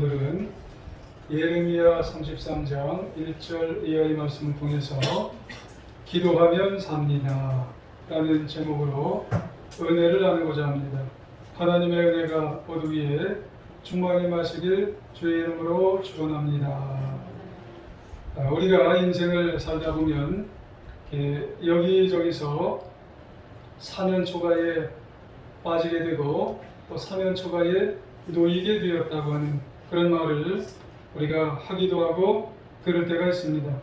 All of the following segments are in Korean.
오늘은 예레미야 33장 1절 이하의 말씀을 통해서 기도하면 삽니다 라는 제목으로 은혜를 나누고자 합니다. 하나님의 은혜가 모두 위에 충만히 마시길 주의 이름으로 축원합니다. 우리가 인생을 살다 보면 여기저기서 사면초가에 빠지게 되고 또 사면초가에 놓이게 되었다고 하는 그런 말을 우리가 하기도 하고 들을 때가 있습니다.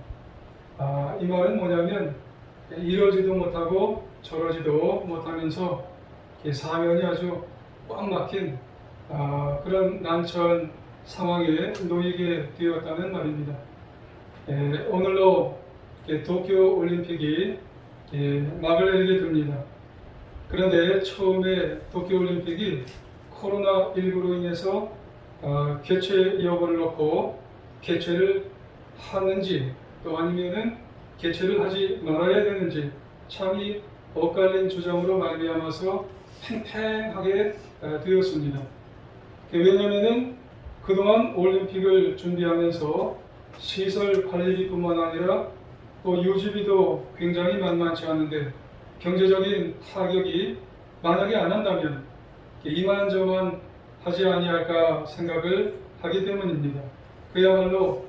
이 말은 뭐냐면 이러지도 못하고 저러지도 못하면서 사면이 아주 꽉 막힌 그런 난처한 상황에 놓이게 되었다는 말입니다. 오늘로 도쿄 올림픽이 막을 내리게 됩니다. 그런데 처음에 도쿄 올림픽이 코로나19로 인해서 개최 여부를 놓고 개최를 하는지 또 아니면은 개최를 하지 말아야 되는지 참이 엇갈린 주장으로 말미암아서 팽팽하게 되었습니다. 왜냐하면은 그동안 올림픽을 준비하면서 시설 관리비뿐만 아니라 또 유지비도 굉장히 만만치 않은데 경제적인 타격이 만약에 안 한다면 이만저만 하지 아니할까 생각을 하기 때문입니다. 그야말로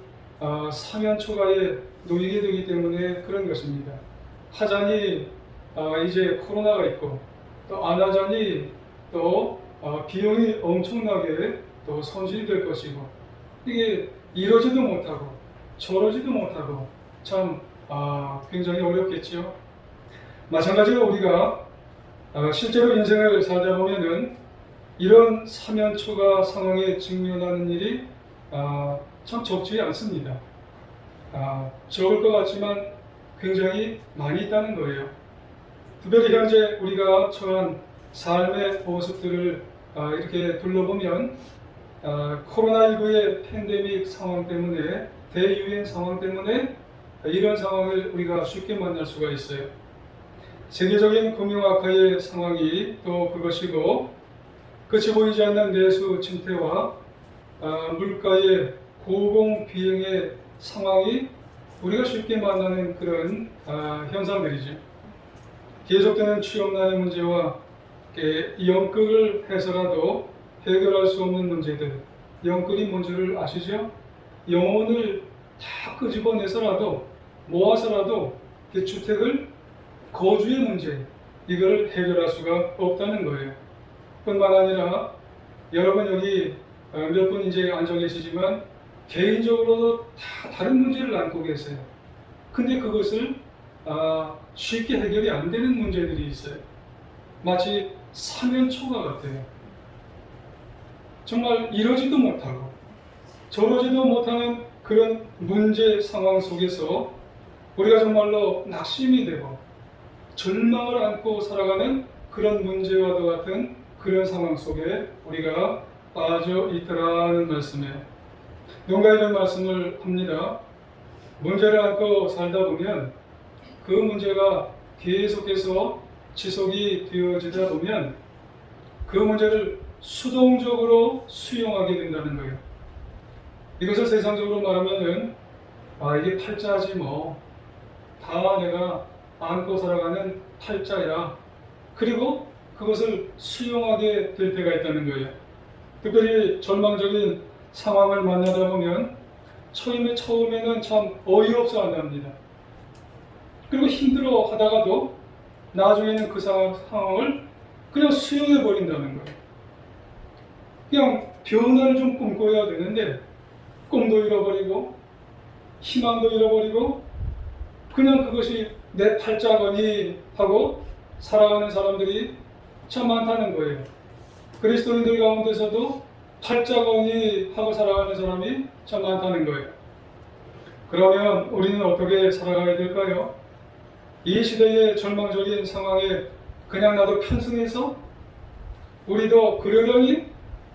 사면초가에 놓이게 되기 때문에 그런 것입니다. 하자니 이제 코로나가 있고 또 안 하자니 또 비용이 엄청나게 또 손실이 될 것이고 이게 이러지도 못하고 저러지도 못하고 참 굉장히 어렵겠지요. 마찬가지로 우리가 실제로 인생을 살다 보면은 이런 사면초가 상황에 직면하는 일이 참 적지 않습니다. 적을 것 같지만 굉장히 많이 있다는 거예요. 특별히 현재 우리가 처한 삶의 모습들을 이렇게 둘러보면 코로나19의 팬데믹 상황 때문에 대유행 상황 때문에 이런 상황을 우리가 쉽게 만날 수가 있어요. 세계적인 금융 악화의 상황이 또 그것이고 끝이 보이지 않는 내수 침체와 물가의 고공비행의 상황이 우리가 쉽게 만나는 그런 현상들이죠. 계속되는 취업난의 문제와 연끌을 해서라도 해결할 수 없는 문제들. 연끌이 뭔지를 아시죠? 영혼을 다 끄집어내서라도 모아서라도 주택을 거주의 문제 이걸 해결할 수가 없다는 거예요. 뿐만 아니라 여러분 여기 몇 분 이제 앉아 계시지만 개인적으로도 다 다른 문제를 안고 계세요. 근데 그것을 쉽게 해결이 안 되는 문제들이 있어요. 마치 사면초가 같아요. 정말 이러지도 못하고 저러지도 못하는 그런 문제 상황 속에서 우리가 정말로 낙심이 되고 절망을 안고 살아가는 그런 문제와도 같은 그런 상황 속에 우리가 빠져 있더라는 말씀에 누가 이런 말씀을 합니다. 문제를 안고 살다 보면 그 문제가 계속해서 지속이 되어지다 보면 그 문제를 수동적으로 수용하게 된다는 거예요. 이것을 세상적으로 말하면은 이게 팔자지 뭐 다 내가 안고 살아가는 팔자야. 그리고 그것을 수용하게 될 때가 있다는 거예요. 특별히 절망적인 상황을 만나다 보면 처음에는 참 어이없어 한답니다. 그리고 힘들어 하다가도 나중에는 그 상황을 그냥 수용해 버린다는 거예요. 그냥 변화를 좀 꿈꿔야 되는데 꿈도 잃어버리고 희망도 잃어버리고 그냥 그것이 내 팔자거니 하고 살아가는 사람들이 참 많다는 거예요. 그리스도인들 가운데서도 팔자거니 하고 살아가는 사람이 참 많다는 거예요. 그러면 우리는 어떻게 살아가야 될까요? 이 시대의 절망적인 상황에 그냥 나도 편승해서 우리도 그러려니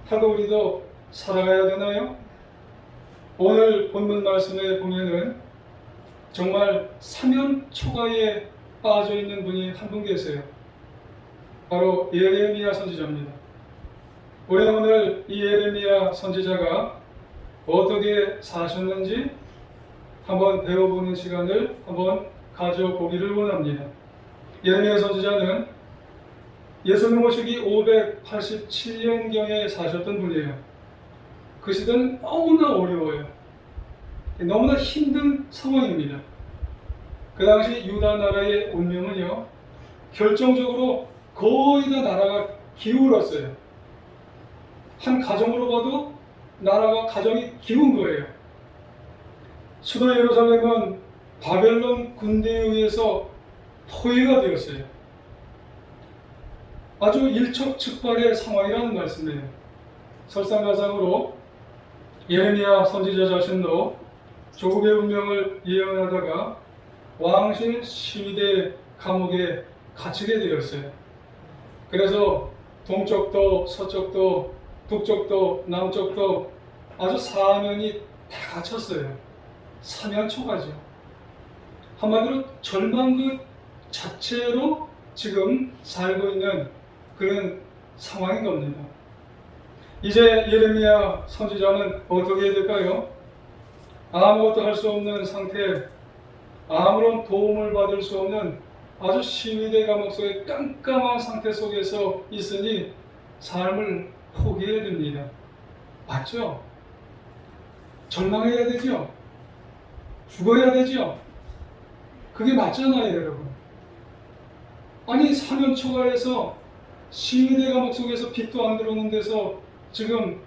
하고 우리도 살아가야 되나요? 오늘 본문 말씀에 보면은 정말 사면초가에 빠져 있는 분이 한 분 계세요. 바로 예레미야 선지자입니다. 우리는 오늘 이 예레미야 선지자가 어떻게 사셨는지 한번 배워보는 시간을 한번 가져보기를 원합니다. 예레미야 선지자는 예수님 오시기 587년경에 사셨던 분이에요. 그 시대는 너무나 어려워요. 너무나 힘든 상황입니다. 그 당시 유다 나라의 운명은요, 결정적으로 거의 다 나라가 기울었어요. 한 가정으로 봐도 나라가 가정이 기운 거예요. 수도 예루살렘은 바벨론 군대에 의해서 포위가 되었어요. 아주 일촉즉발의 상황이라는 말씀이에요. 설상가상으로 예레미야 선지자 자신도 조국의 운명을 예언하다가 왕실 시위대 감옥에 갇히게 되었어요. 그래서 동쪽도 서쪽도 북쪽도 남쪽도 아주 사면이 다 갇혔어요. 사면초가죠. 한마디로 절망 그 자체로 지금 살고 있는 그런 상황인 겁니다. 이제 예레미야 선지자는 어떻게 해야 될까요? 아무것도 할 수 없는 상태, 아무런 도움을 받을 수 없는 아주 시위대 감옥 속의 깜깜한 상태 속에서 있으니 삶을 포기해야 됩니다. 맞죠? 절망해야 되죠? 죽어야 되죠? 그게 맞잖아요, 여러분. 아니, 사면초가에서 시위대 감옥 속에서 빛도 안 들어오는 데서 지금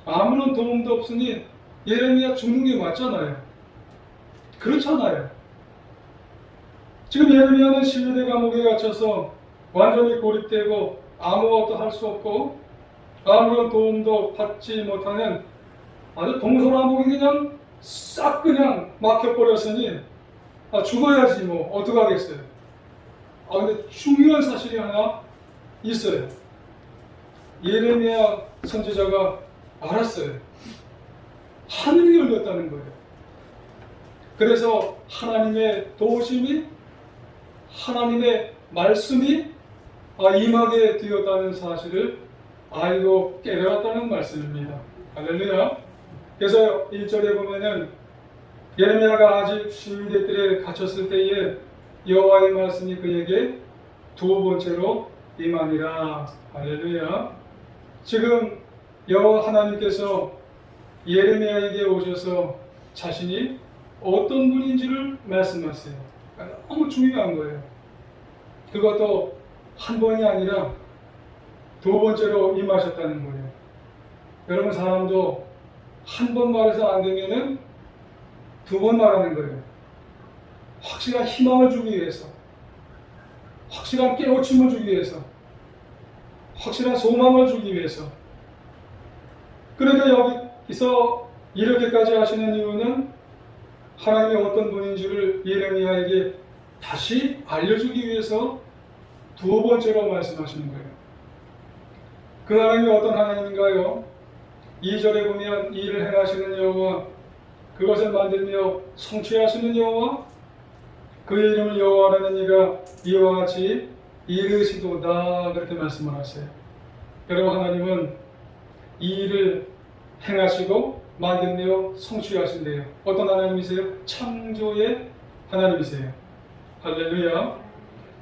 아무런 도움도 없으니 예레미야 죽는 게 맞잖아요. 그렇잖아요. 지금 예레미야는 시위대 감옥에 갇혀서 완전히 고립되고 아무것도 할 수 없고 아무런 도움도 받지 못하는 아주 동서남북이 그냥 싹 그냥 막혀버렸으니 죽어야지 뭐 어떡하겠어요. 근데 중요한 사실이 하나 있어요. 예레미야 선지자가 알았어요. 하늘이 열렸다는 거예요. 그래서 하나님의 도우심이, 하나님의 말씀이 임하게 되었다는 사실을 알고 깨달았다는 말씀입니다. 할렐루야. 그래서 1절에 보면은 예레미야가 아직 시위대 뜰에 갇혔을 때에 여호와의 말씀이 그에게 두 번째로 임하니라. 할렐루야. 지금 여호와 하나님께서 예레미야에게 오셔서 자신이 어떤 분인지를 말씀하세요. 너무 중요한 거예요. 그것도 한 번이 아니라 두 번째로 임하셨다는 거예요. 여러분, 사람도 한 번 말해서 안 되면은 두 번 말하는 거예요. 확실한 희망을 주기 위해서, 확실한 깨우침을 주기 위해서, 확실한 소망을 주기 위해서. 그러니까 여기서 이렇게까지 하시는 이유는 하나님이 어떤 분인지를 예레미야에게 다시 알려주기 위해서 두 번째로 말씀하시는 거예요. 그 하나님이 어떤 하나님인가요? 2절에 보면 일을 행하시는 여호와, 그것을 만들며 성취하시는 여호와, 그의 이름을 여호와라는 이가 이와 같이 이르시도다, 그렇게 말씀을 하세요. 여러분, 하나님은 이 일을 행하시고 만들며 성취하신대요. 어떤 하나님이세요? 창조의 하나님이세요. 할렐루야.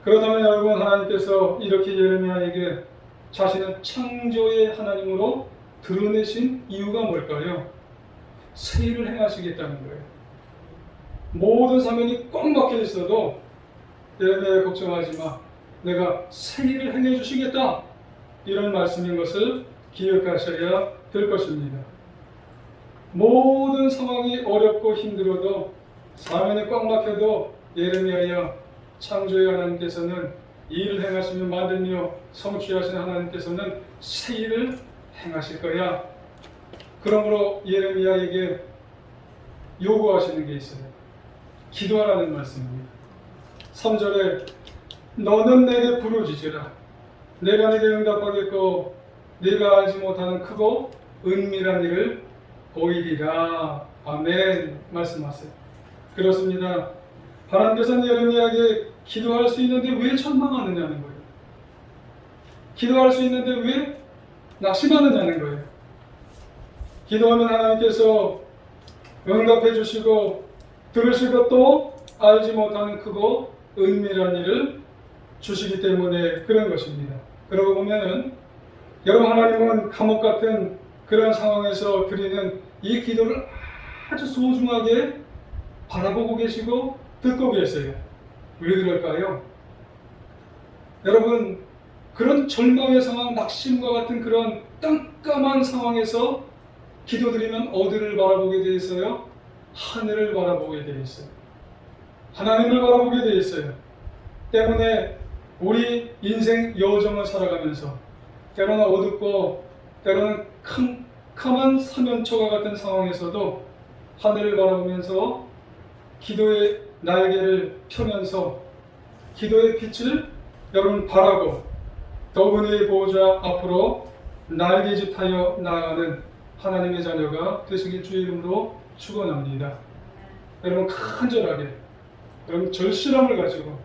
그렇다면 여러분, 하나님께서 이렇게 예레미야에게 자신은 창조의 하나님으로 드러내신 이유가 뭘까요? 새 일을 행하시겠다는 거예요. 모든 사면이 꽉 막혀 있어도 예레미야, 걱정하지 마, 내가 새 일을 행해 주시겠다, 이런 말씀인 것을 기억하셔야 될 것입니다. 모든 상황이 어렵고 힘들어도 사면이 꽉 막혀도 예레미야야, 창조의 하나님께서는 일을 행하시며 만들며 성취하신 하나님께서는 새 일을 행하실 거야. 그러므로 예레미야에게 요구하시는 게 있어요. 기도하라는 말씀입니다. 3절에 너는 내게 부르짖으라. 내가 네게 응답하겠고 네가 알지 못하는 크고 은밀한 일을 보이리라. 아멘. 말씀하세요. 그렇습니다. 하나님께서는 예레미야에게 기도할 수 있는데 왜 절망하느냐는 거예요. 기도할 수 있는데 왜 낙심하느냐는 거예요. 기도하면 하나님께서 응답해 주시고 들으시고 또 알지 못하는 크고 은밀한 일을 주시기 때문에 그런 것입니다. 그러고 보면은 여러분, 하나님은 감옥 같은 그런 상황에서 드리는 이 기도를 아주 소중하게 바라보고 계시고 듣고 계세요. 왜 그럴까요? 여러분, 그런 절망의 상황, 낙심과 같은 그런 깜깜한 상황에서 기도드리면 어디를 바라보게 되어 있어요? 하늘을 바라보게 되어 있어요. 하나님을 바라보게 되어 있어요. 때문에 우리 인생 여정을 살아가면서 때로는 어둡고 때로는 캄캄한 사면초가 같은 상황에서도 하늘을 바라보면서 기도의 날개를 펴면서 기도의 빛을 여러분 바라고 더분의 보호자 앞으로 날개짓하여 나아가는 하나님의 자녀가 되시길 주의 이름으로 축원합니다. 여러분, 간절하게 여러분 절실함을 가지고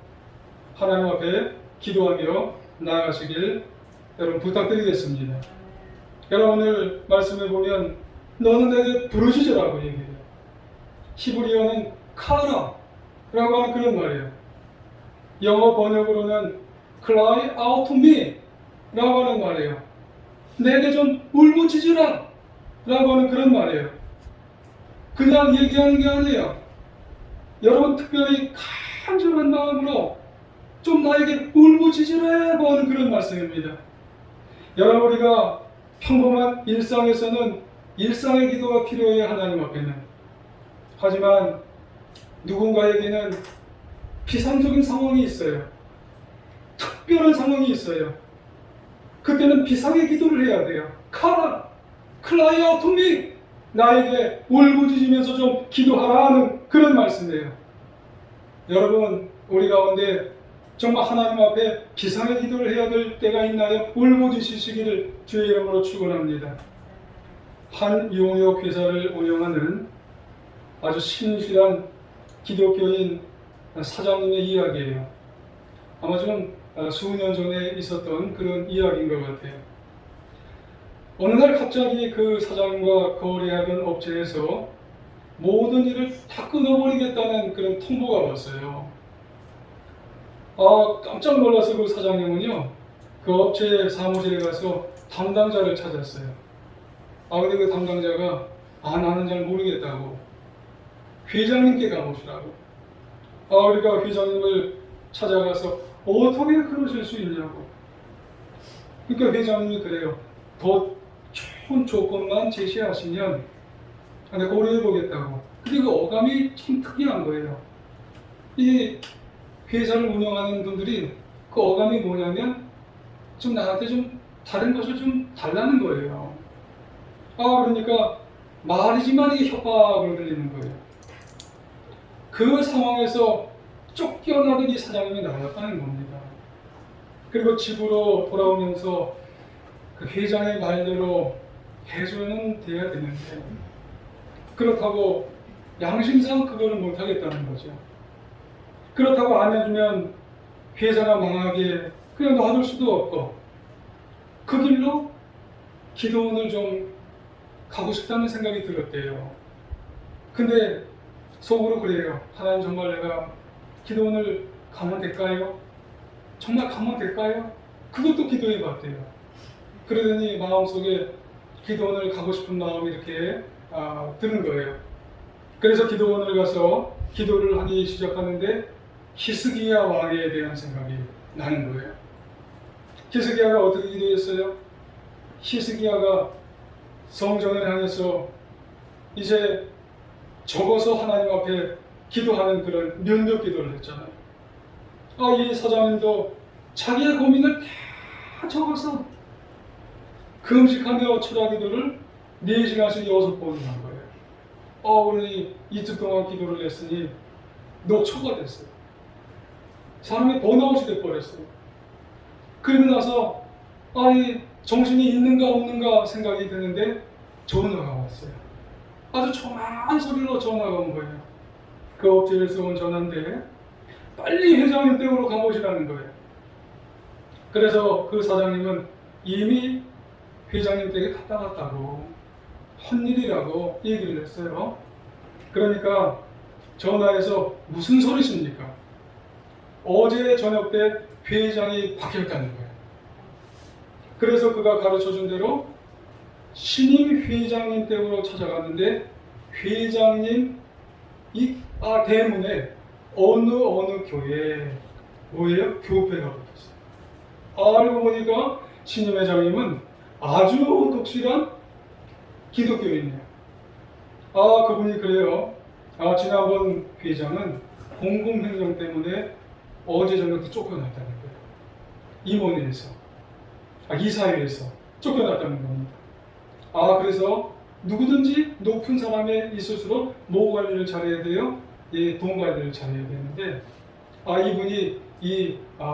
하나님 앞에 기도하며 나아가시길 여러분 부탁드리겠습니다. 여러분, 오늘 말씀에 보면 너는 내게 부르짖으라고 얘기해요. 히브리어는 카라라고 하는 그런 말이에요. 영어 번역으로는 cry out to me 라고 하는 말이에요. 내게 좀 울부짖으라 라고 하는 그런 말이에요. 그냥 얘기하는 게 아니에요. 여러분, 특별히 간절한 마음으로 좀 나에게 울부짖으라고 하는 그런 말씀입니다. 여러분, 우리가 평범한 일상에서는 일상의 기도가 필요해요, 하나님 앞에는. 하지만 누군가에게는 비상적인 상황이 있어요. 특별한 상황이 있어요. 그때는 비상의 기도를 해야 돼요. cry out to me, 나에게 울부짖으면서 좀 기도하라 하는 그런 말씀이에요. 여러분, 우리 가운데 정말 하나님 앞에 비상의 기도를 해야 될 때가 있나요? 울부짖으시기를 주의 이름으로 축원합니다. 한 용역 회사를 운영하는 아주 신실한 기독교인 사장님의 이야기예요. 아마 좀 수년 전에 있었던 그런 이야기인 것 같아요. 어느 날 갑자기 그 사장님과 거래하던 업체에서 모든 일을 다 끊어버리겠다는 그런 통보가 왔어요. 깜짝 놀라서 그 사장님은요, 그 업체 사무실에 가서 담당자를 찾았어요. 근데 그 담당자가 나는 잘 모르겠다고 회장님께 가보시라고. 우리가 회장님을 찾아가서 어떻게 그러실 수 있냐고. 그러니까 회장님이 그래요. 더 좋은 조건만 제시하시면 내가 고려해 보겠다고. 그리고 어감이 참 특이한 거예요. 이 회사를 운영하는 분들이 그 어감이 뭐냐면 좀 나한테 좀 다른 것을 좀 달라는 거예요. 그러니까 말이지만 이게 협박을 들리는 거예요. 그 상황에서 쫓겨나던 이 사장님이 나왔다는 겁니다. 그리고 집으로 돌아오면서 그 회장의 말대로 해줘는 돼야 되는데 그렇다고 양심상 그거를 못하겠다는 거죠. 그렇다고 안 해주면 회사가 망하게 그냥 놔둘 수도 없고 그 길로 기도원을 좀 가고 싶다는 생각이 들었대요. 근데 속으로 그래요. 하나님, 정말 내가 기도원을 가면 될까요? 정말 가면 될까요? 그것도 기도해 봤대요. 그러더니 마음속에 기도원을 가고 싶은 마음이 이렇게 드는 거예요. 그래서 기도원을 가서 기도를 하기 시작하는데 히스기야 왕에 대한 생각이 나는 거예요. 히스기야가 어떻게 기도했어요? 히스기야가 성전을 향해서 이제 적어서 하나님 앞에 기도하는 그런 면벽 기도를 했잖아요. 이 사장님도 자기의 고민을 다 적어서 금식하며 철야 기도를 4시간씩 6번을 한 거예요. 우리 이틀 동안 기도를 했으니 녹초가 됐어요. 사람이 번아웃이 돼버렸어요. 그러고 나서 정신이 있는가 없는가 생각이 드는데 전화가 왔어요. 아주 조만한 소리로 전화가 온 거예요. 그 업체에서 온 전화인데 빨리 회장님 댁으로 가보시라는 거예요. 그래서 그 사장님은 이미 회장님 댁에 갔다 왔다고 헛일이라고 얘기를 했어요. 그러니까 전화해서 무슨 소리십니까? 어제 저녁 때 회장이 바뀌었다는 거예요. 그래서 그가 가르쳐준 대로 신임 회장님 댁으로 찾아갔는데 회장님 대문에 어느 교회에 뭐예요? 교회가 붙었어요. 알고 보니까 신임 회장님은 아주 독실한 기독교인이에요. 그분이 그래요. 지난번 회장은 공공행정 때문에 어제 저녁 때 쫓겨났다는 거예요. 임원회에서, 이사회에서 쫓겨났다는 겁니다. 그래서 누구든지 높은 사람에 있을수록 모 관리를 잘해야 돼요. 돈 관리를 잘해야 되는데, 이분이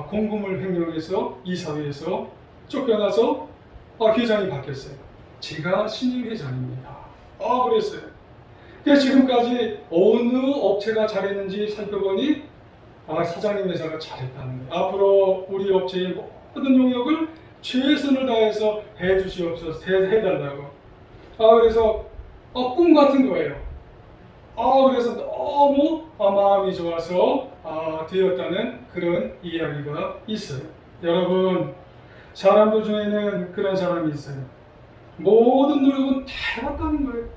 공금을 횡령해서 이사회에서 쫓겨나서 회장이 바뀌었어요. 제가 신임 회장입니다. 그랬어요. 그래서 지금까지 어느 업체가 잘했는지 살펴보니 사장님 회사가 잘했다는 거예요. 앞으로 우리 업체의 모든 용역을 최선을 다해서 해주시옵소서, 해달라고. 그래서 꿈 같은 거예요. 그래서 너무 마음이 좋아서 되었다는 그런 이야기가 있어요. 여러분, 사람들 중에는 그런 사람이 있어요. 모든 노력은 다 해봤다는 거예요.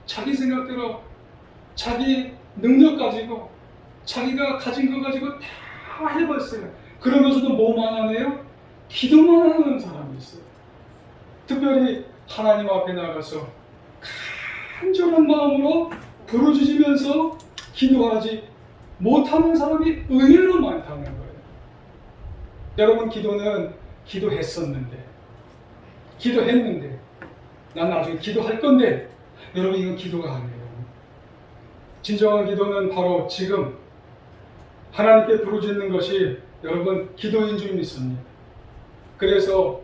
자기 생각대로, 자기 능력 가지고, 자기가 가진 거 가지고 다 해봤어요. 그러면서도 뭐만 하네요? 기도만 하는 사람이 있어요. 특별히 하나님 앞에 나가서 간절한 마음으로 부르짖으면서 기도하지 못하는 사람이 의외로 많다는 거예요. 여러분, 기도는 기도했었는데, 난 나중에 기도할 건데, 여러분, 이건 기도가 아니에요. 진정한 기도는 바로 지금 하나님께 부르짖는 것이 여러분 기도인 줄 믿습니다. 그래서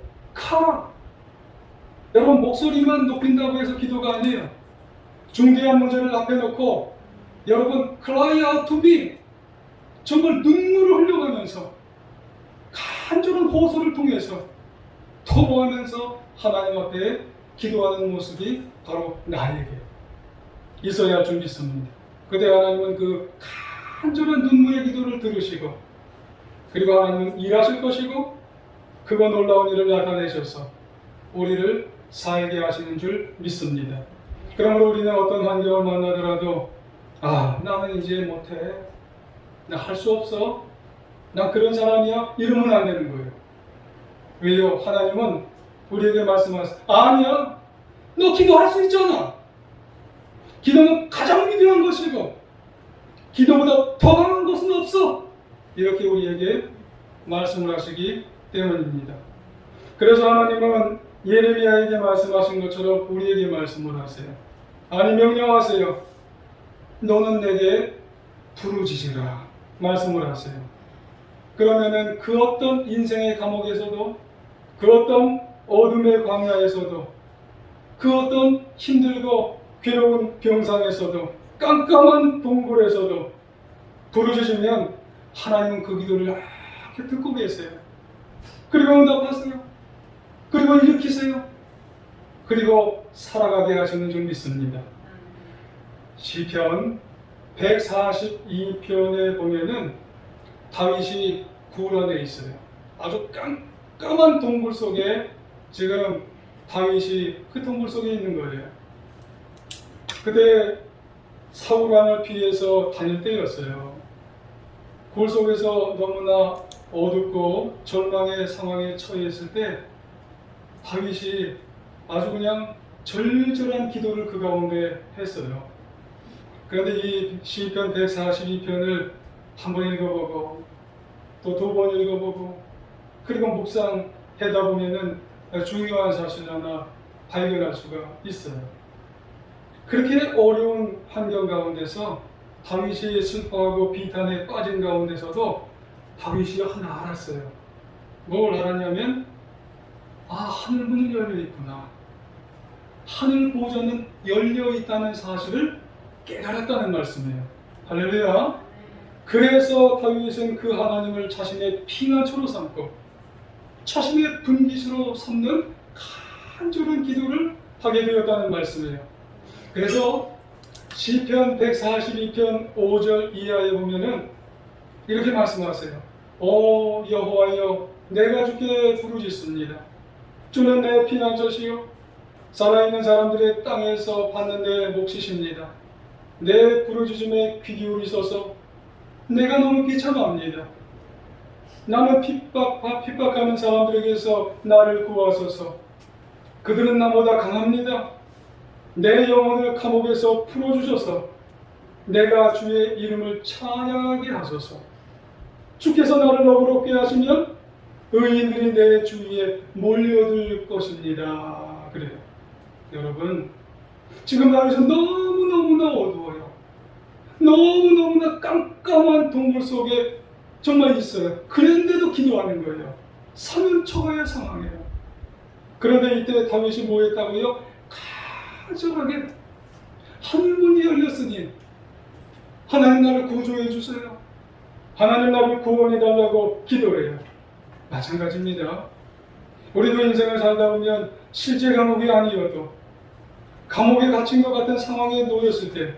여러분, 목소리만 높인다고 해서 기도가 아니에요. 중대한 문제를 앞에 놓고 여러분 cry out to me, 정말 눈물을 흘려가면서 간절한 호소를 통해서 토로하면서 하나님 앞에 기도하는 모습이 바로 나에게 있어야 할 줄 믿습니다. 그때 하나님은 그 간절한 눈물의 기도를 들으시고, 그리고 하나님은 일하실 것이고, 그거 놀라운 일을 나타내셔서 우리를 살게 하시는 줄 믿습니다. 그러므로 우리는 어떤 환경을 만나더라도 나는 이제 못해, 나 할 수 없어, 난 그런 사람이야, 이러면 안 되는 거예요. 왜요? 하나님은 우리에게 말씀하세요. 아니야, 너 기도할 수 있잖아. 기도는 가장 위대한 것이고 기도보다 더 강한 것은 없어. 이렇게 우리에게 말씀을 하시기 때문입니다. 그래서 하나님은 예레미야에게 말씀하신 것처럼 우리에게 말씀을 하세요. 명령하세요. 너는 내게 부르짖으라 말씀을 하세요. 그러면은 그 어떤 인생의 감옥에서도, 그 어떤 어둠의 광야에서도, 그 어떤 힘들고 괴로운 병상에서도, 깜깜한 동굴에서도 부르짖으면 하나님은 그 기도를 이렇게 듣고 계세요. 그리고 응답하세요. 그리고 일으키세요. 그리고 살아가게 하시는 줄 믿습니다. 시편 142편에 보면은 다윗이 굴안에 있어요. 아주 깜깜한 동굴 속에 지금 다윗이 그 동굴 속에 있는 거예요. 그때 사울 왕을 피해서 다닐 때였어요. 굴 속에서 너무나 어둡고 절망의 상황에 처해 있을 때 다윗이 아주 그냥 절절한 기도를 그 가운데 했어요. 그런데 이 시편 142편을 한 번 읽어보고 또 두 번 읽어보고 그리고 묵상하다 보면은 중요한 사실 하나 발견할 수가 있어요. 그렇게 어려운 환경 가운데서 다윗이 슬퍼하고 비탄에 빠진 가운데서도 다윗이 하나 알았어요. 뭘 알았냐면 하늘 문이 열려 있구나. 하늘 보좌는 열려 있다는 사실을 깨달았다는 말씀이에요. 할렐루야. 그래서 다윗은 그 하나님을 자신의 피난처로 삼고 자신의 분깃으로 삼는 간절한 기도를 하게 되었다는 말씀이에요. 그래서 시편 142편 5절 이하에 보면은 이렇게 말씀하세요. 오 여호와여, 내가 주께 부르짖습니다. 주는 내 피난처시요 살아있는 사람들의 땅에서 받는 내 몫이십니다. 내 부르짖음에 귀 기울이소서. 내가 너무 비참합니다. 나는 핍박하는 사람들에게서 나를 구하소서. 그들은 나보다 강합니다. 내 영혼을 감옥에서 풀어주셔서 내가 주의 이름을 찬양하게 하소서. 주께서 나를 너그럽게 하시면 의인들이 내 주위에 몰려들 것입니다. 그래요. 여러분, 지금 날에서 너무너무나 어두워요. 너무너무나 깜깜한 동굴 속에 정말 있어요. 그런데도 기도하는 거예요. 사면 초가의 상황이에요. 그런데 이때 다윗이 뭐 했다고요? 간절하게 하늘문이 열렸으니 하나님 나를 구조해 주세요. 하나님 나를 구원해 달라고 기도해요. 마찬가지입니다. 우리도 인생을 살다 보면 실제 감옥이 아니어도 감옥에 갇힌 것 같은 상황에 놓였을 때,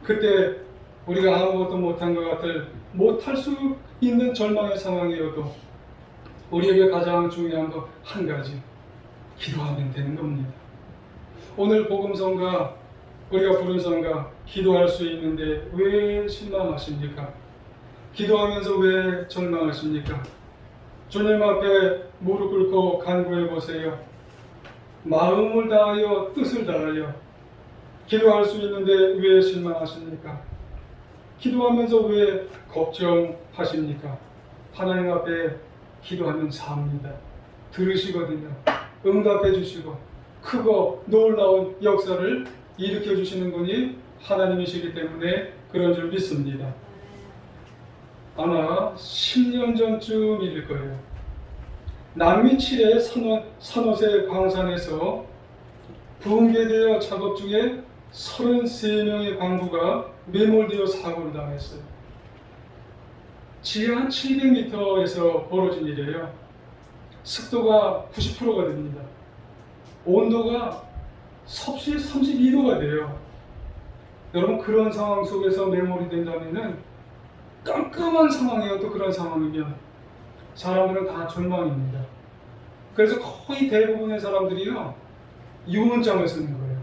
그때 우리가 아무것도 못한 것 같을, 못할 수 있는 절망의 상황이어도 우리에게 가장 중요한 것 한 가지, 기도하면 되는 겁니다. 오늘 복음성가, 우리가 부른 성가 기도할 수 있는데 왜 실망하십니까? 기도하면서 왜 절망하십니까? 주님 앞에 무릎 꿇고 간구해 보세요. 마음을 다하여 뜻을 다하여 기도할 수 있는데 왜 실망하십니까? 기도하면서 왜 걱정하십니까? 하나님 앞에 기도하면 삽니다. 들으시거든요. 응답해 주시고 크고 놀라운 역사를 일으켜 주시는 분이 하나님이시기 때문에 그런 줄 믿습니다. 아마 10년 전쯤일 거예요. 남미 칠레 산호세 광산에서 붕괴되어 작업 중에 33명의 광부가 매몰되어 사고를 당했어요. 지하 700m에서 벌어진 일이에요. 습도가 90%가 됩니다. 온도가 섭씨 32도가 돼요. 여러분, 그런 상황 속에서 매몰이 된다면은, 깜깜한 상황이어도 그런 상황이면 사람들은 다 절망입니다. 그래서 거의 대부분의 사람들이요, 유언장을 쓰는 거예요.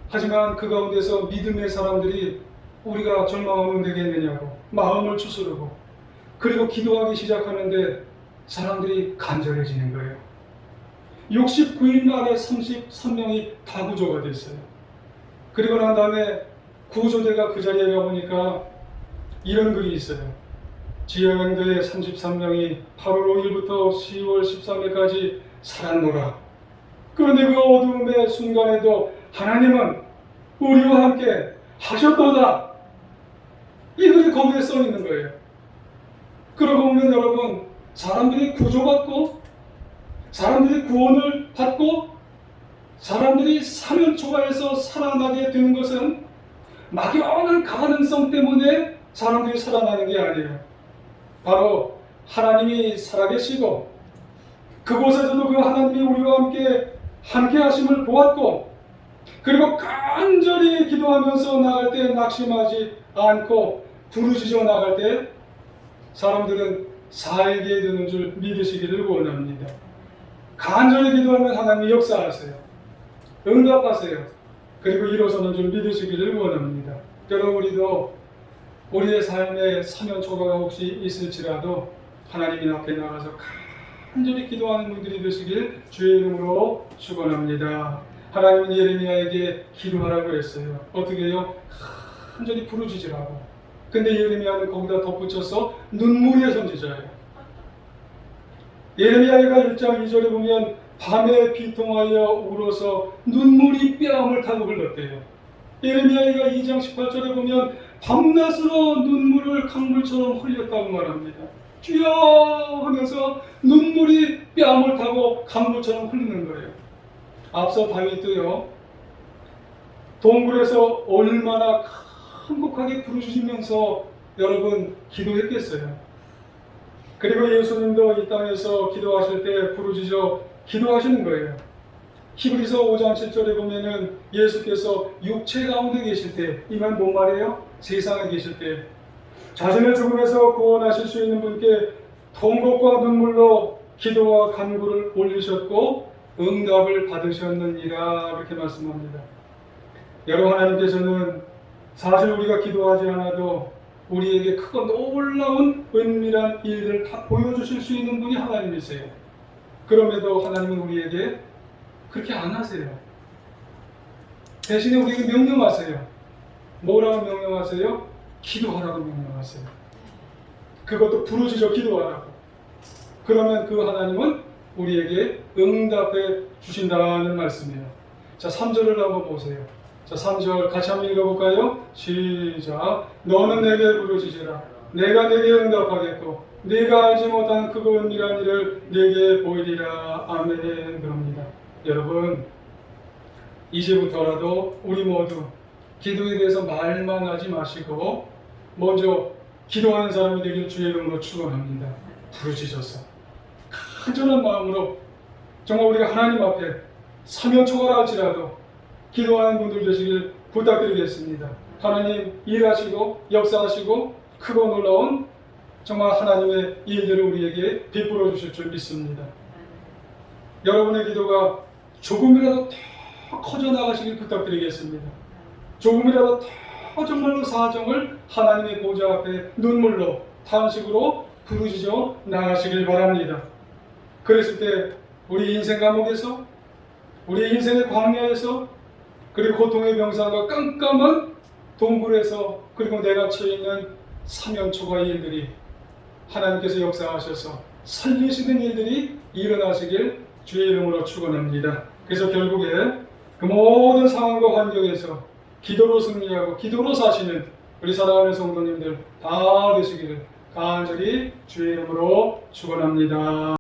하지만 그 가운데서 믿음의 사람들이 우리가 절망하면 되겠느냐고 마음을 추스르고, 그리고 기도하기 시작하는데 사람들이 간절해지는 거예요. 69일 만에 33명이 다 구조가 됐어요. 그리고 난 다음에 구조대가 그 자리에 가보니까 이런 글이 있어요. 지하강도의 33명이 8월 5일부터 10월 13일까지 살았노라. 그런데 그 어두움의 순간에도 하나님은 우리와 함께 하셨도다. 이 글이 거기에 써 있는 거예요. 그러고 보면 여러분, 사람들이 구조받고, 사람들이 구원을 받고, 사람들이 사면 초가에서 살아나게 되는 것은 막연한 가능성 때문에 사람들이 살아나는 게 아니에요. 바로 하나님이 살아계시고, 그곳에서도 그 하나님이 우리와 함께 하심을 보았고, 그리고 간절히 기도하면서 나갈 때 낙심하지 않고 부르짖어 나갈 때 사람들은 살게 되는 줄 믿으시기를 원합니다. 간절히 기도하면 하나님이 역사하세요. 응답하세요. 그리고 일어서는 줄 믿으시기를 원합니다. 여러분, 우리도 우리의 삶에 사면초가가 혹시 있을지라도 하나님 앞에 나가서 간절히 기도하는 분들이 되시길 주의 이름으로 축원합니다. 하나님은 예레미야에게 기도하라고 했어요. 어떻게 해요? 간절히 부르짖으라고. 근데 예레미야는 거기다 덧붙여서 눈물의 선지자예요. 예레미야가 1장 2절에 보면 밤에 비통하여 울어서 눈물이 뺨을 타고 흘렀대요. 예레미야가 2장 18절에 보면 밤낮으로 눈물을 강물처럼 흘렸다고 말합니다. 주여 하면서 눈물이 뺨을 타고 강물처럼 흐르는 거예요. 앞서 다윗도요, 동굴에서 얼마나 한곡하게 부르짖으면서 여러분 기도했겠어요. 그리고 예수님도 이 땅에서 기도하실 때 부르짖어 기도하시는 거예요. 히브리서 5장 7절에 보면은 예수께서 육체 가운데 계실 때, 이만 뭔 말이에요? 세상에 계실 때 자신을 죽음에서 구원하실 수 있는 분께 통곡과 눈물로 기도와 간구를 올리셨고 응답을 받으셨느니라, 이렇게 말씀합니다. 여러분, 하나님께서는 사실 우리가 기도하지 않아도 우리에게 크고 놀라운 은밀한 일들을 다 보여주실 수 있는 분이 하나님이세요. 그럼에도 하나님은 우리에게 그렇게 안 하세요. 대신에 우리에게 명령하세요. 뭐라고 명령하세요? 기도하라고 명령하세요. 그것도 부르짖어 기도하라고. 그러면 그 하나님은 우리에게 응답해 주신다는 말씀이에요. 자, 3절을 한번 보세요. 자, 3절 같이 한번 읽어볼까요? 시작. 너는 내게 부르짖으라. 내가 내게 응답하겠고 네가 알지 못하는 크고 은밀한 일을 내게 보이리라. 아멘. 그럽니다. 여러분, 이제부터라도 우리 모두 기도에 대해서 말만 하지 마시고 먼저 기도하는 사람이 되길 주의 이름으로 축원합니다. 부르짖어서 간절한 마음으로 정말 우리가 하나님 앞에 사면초월할지라도 기도하는 분들 되시길 부탁드리겠습니다. 하나님 일하시고 역사하시고 크고 놀라운 정말 하나님의 일들을 우리에게 베풀어 주실 줄 믿습니다. 여러분의 기도가 조금이라도 더 커져 나가시길 부탁드리겠습니다. 조금이라도 더 정말로 사정을 하나님의 보좌 앞에 눈물로 탄식으로 부르짖어 나가시길 바랍니다. 그랬을 때 우리 인생 감옥에서, 우리 인생의 광야에서, 그리고 고통의 병상과 깜깜한 동굴에서, 그리고 내가 처해 있는 사면초가의 일들이 하나님께서 역사하셔서 살리시는 일들이 일어나시길 주의 이름으로 축원합니다. 그래서 결국에 그 모든 상황과 환경에서 기도로 승리하고 기도로 사시는 우리 사랑하는 성도님들 다 되시기를 간절히 주의 이름으로 축원합니다.